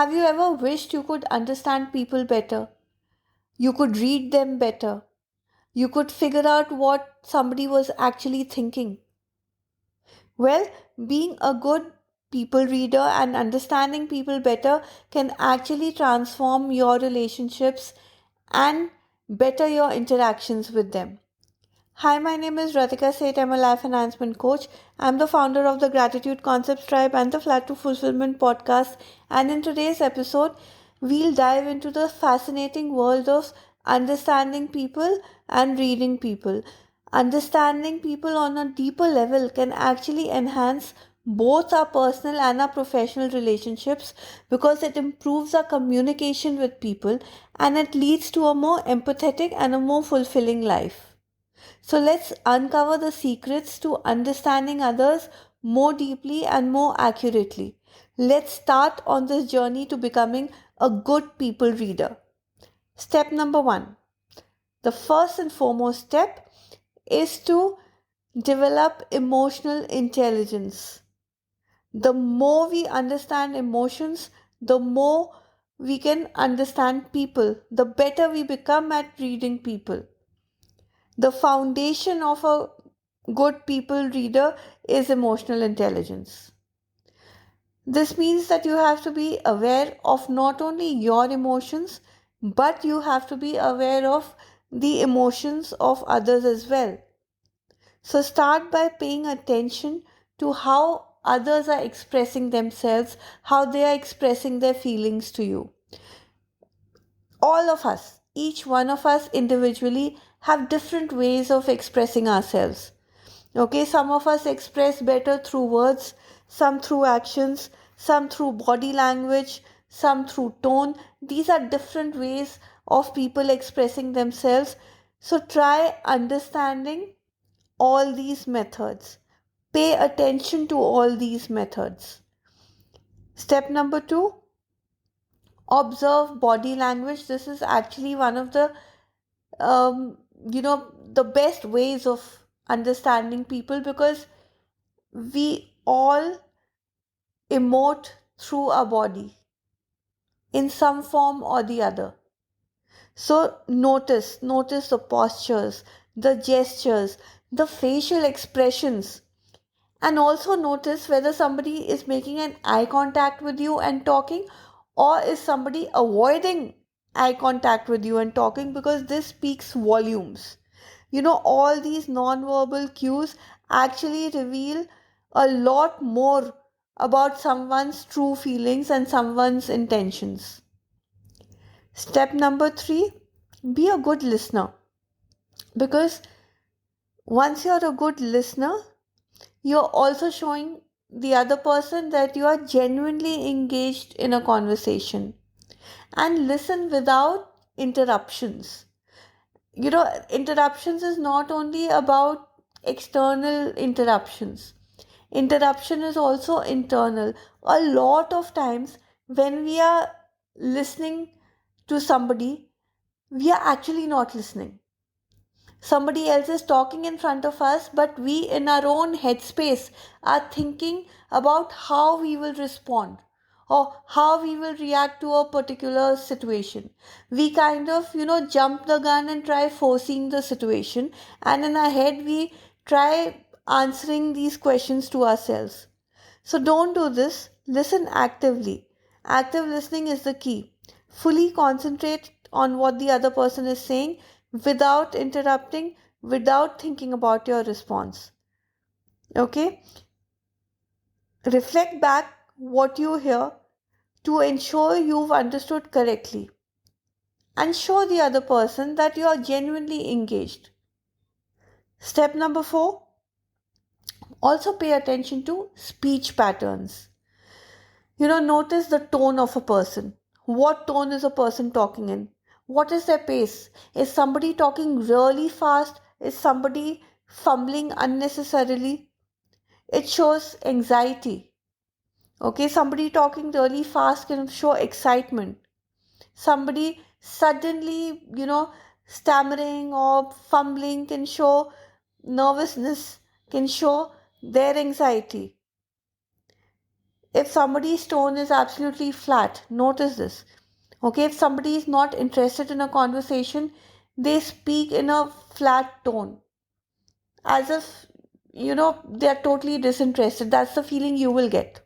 Have you ever wished you could understand people better? You could read them better. You could figure out what somebody was actually thinking. Well, being a good people reader and understanding people better can actually transform your relationships and better your interactions with them. Hi, my name is Ratika Seth. I'm a life enhancement coach. I'm the founder of the Gratitude Concepts Tribe and the Flat to Fulfillment podcast. And in today's episode, we'll dive into the fascinating world of understanding people and reading people. Understanding people on a deeper level can actually enhance both our personal and our professional relationships because it improves our communication with people and it leads to a more empathetic and a more fulfilling life. So let's uncover the secrets to understanding others more deeply and more accurately. Let's start on this journey to becoming a good people reader. Step number one. The first and foremost step is to develop emotional intelligence. The more we understand emotions, the more we can understand people, the better we become at reading people. The foundation of a good people reader is emotional intelligence. This means that you have to be aware of not only your emotions, but you have to be aware of the emotions of others as well. So start by paying attention to how others are expressing themselves, how they are expressing their feelings to you. All of us, each one of us individually, have different ways of expressing ourselves. Okay, some of us express better through words, some through actions, some through body language, some through tone. These are different ways of people expressing themselves. So try understanding all these methods. Pay attention to all these methods. Step number two, observe body language. This is actually one of the um, the best ways of understanding people because we all emote through our body in some form or the other. So notice the postures, the gestures, the facial expressions, and also notice whether somebody is making an eye contact with you and talking, or is somebody avoiding eye contact with you and talking, because this speaks volumes. All these non-verbal cues actually reveal a lot more about someone's true feelings and someone's intentions. Step number three, be a good listener. Because once you're a good listener, you're also showing the other person that you are genuinely engaged in a conversation. And listen without interruptions. Interruptions is not only about external interruptions. Interruption is also internal. A lot of times, when we are listening to somebody, we are actually not listening. Somebody else is talking in front of us, but we, in our own headspace, are thinking about how we will respond or how we will react to a particular situation. We kind of, jump the gun and try forcing the situation, and in our head, we try answering these questions to ourselves. So don't do this. Listen actively. Active listening is the key. Fully concentrate on what the other person is saying without interrupting, without thinking about your response. Okay? Reflect back what you hear to ensure you've understood correctly and show the other person that you are genuinely engaged. Step number four, also pay attention to speech patterns. Notice the tone of a person. What tone is a person talking in? What is their pace? Is somebody talking really fast? Is somebody fumbling unnecessarily? It shows anxiety. Okay, somebody talking really fast can show excitement. Somebody suddenly, stammering or fumbling can show nervousness, can show their anxiety. if somebody's tone is absolutely flat, notice this. Okay, if somebody is not interested in a conversation, they speak in a flat tone, as if, they're totally disinterested. That's the feeling you will get.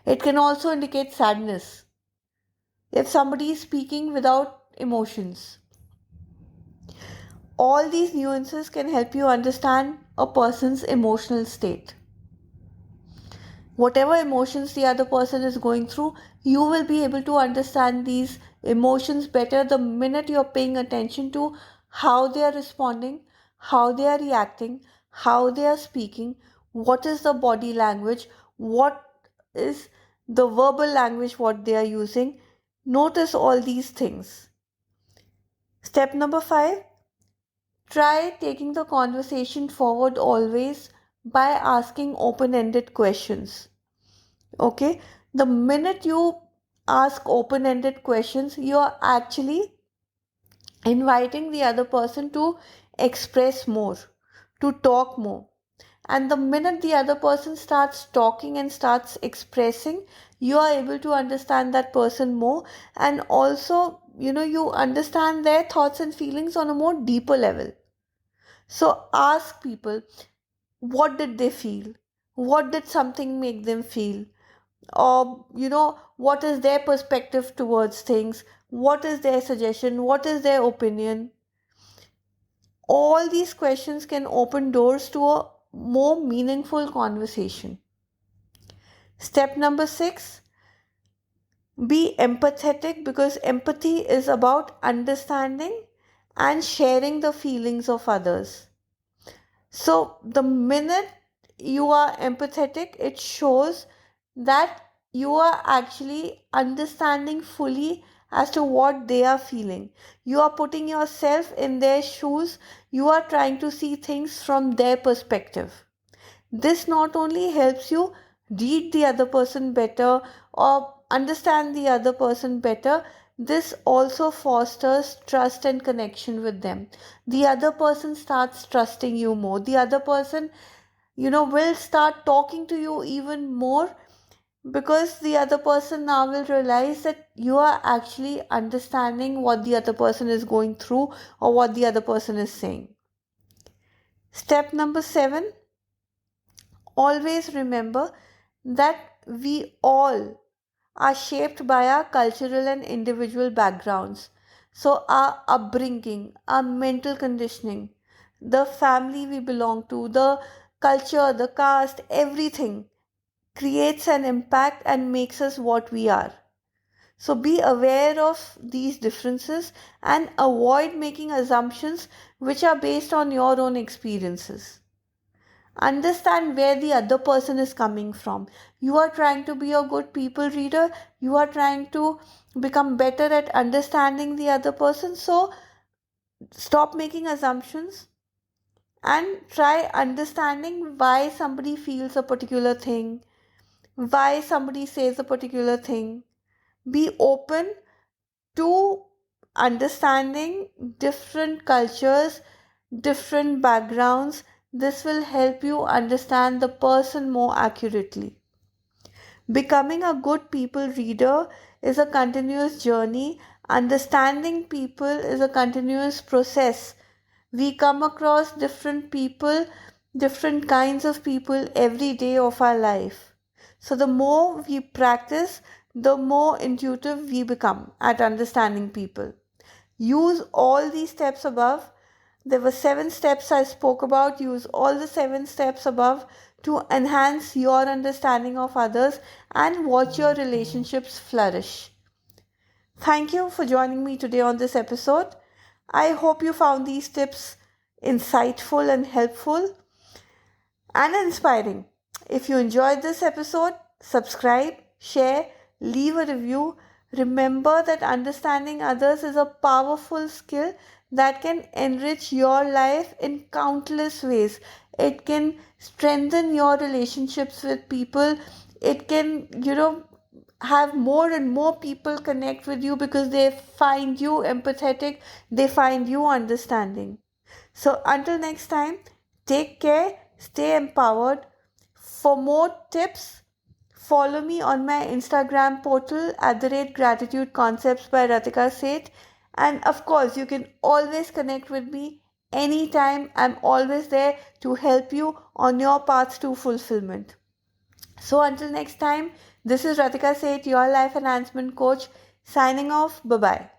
It can also indicate sadness if somebody is speaking without emotions. All these nuances can help you understand a person's emotional state. Whatever emotions the other person is going through, you will be able to understand these emotions better the minute you're paying attention to how they are responding, how they are reacting, how they are speaking, what is the body language, what is the verbal language, what they are using. Notice all these things. Step number 5, try taking the conversation forward always by asking open ended questions. Okay, the minute you ask open ended questions, you are actually inviting the other person to express more, to talk more. And the minute the other person starts talking and starts expressing, you are able to understand that person more, and also, you understand their thoughts and feelings on a more deeper level. So ask people, what did they feel? What did something make them feel? Or what is their perspective towards things, what is their suggestion, what is their opinion. All these questions can open doors to a more meaningful conversation. Step number 6, be empathetic, because empathy is about understanding and sharing the feelings of others. So the minute you are empathetic, it shows that you are actually understanding fully as to what they are feeling. You are putting yourself in their shoes. You are trying to see things from their perspective. This not only helps you read the other person better or understand the other person better, this also fosters trust and connection with them. The other person starts trusting you more. The other person, will start talking to you even more, because the other person now will realize that you are actually understanding what the other person is going through or what the other person is saying. Step number 7, always remember that we all are shaped by our cultural and individual backgrounds. So, our upbringing, our mental conditioning, the family we belong to, the culture, the caste, everything creates an impact and makes us what we are. So, be aware of these differences and avoid making assumptions which are based on your own experiences. Understand where the other person is coming from. You are trying to be a good people reader, you are trying to become better at understanding the other person. So stop making assumptions and try understanding why somebody feels a particular thing, why somebody says a particular thing. Be open to understanding different cultures, different backgrounds. This will help you understand the person more accurately. Becoming a good people reader is a continuous journey. Understanding people is a continuous process. We come across different people, different kinds of people every day of our life. So, the more we practice, the more intuitive we become at understanding people. Use all these steps above. There were 7 steps I spoke about. Use all the 7 steps above to enhance your understanding of others and watch your relationships flourish. Thank you for joining me today on this episode. I hope you found these tips insightful and helpful and inspiring. If you enjoyed this episode, subscribe, share, leave a review. Remember that understanding others is a powerful skill that can enrich your life in countless ways. It can strengthen your relationships with people. It can, have more and more people connect with you because they find you empathetic, they find you understanding. So, until next time, take care, stay empowered. For more tips, Follow me on my Instagram portal at the rate Gratitude Concepts by Ratika Seth. And of course, you can always connect with me anytime. I'm always there to help you on your path to fulfillment. So until next time, this is Ratika Seth, your life enhancement coach, signing off. Bye bye.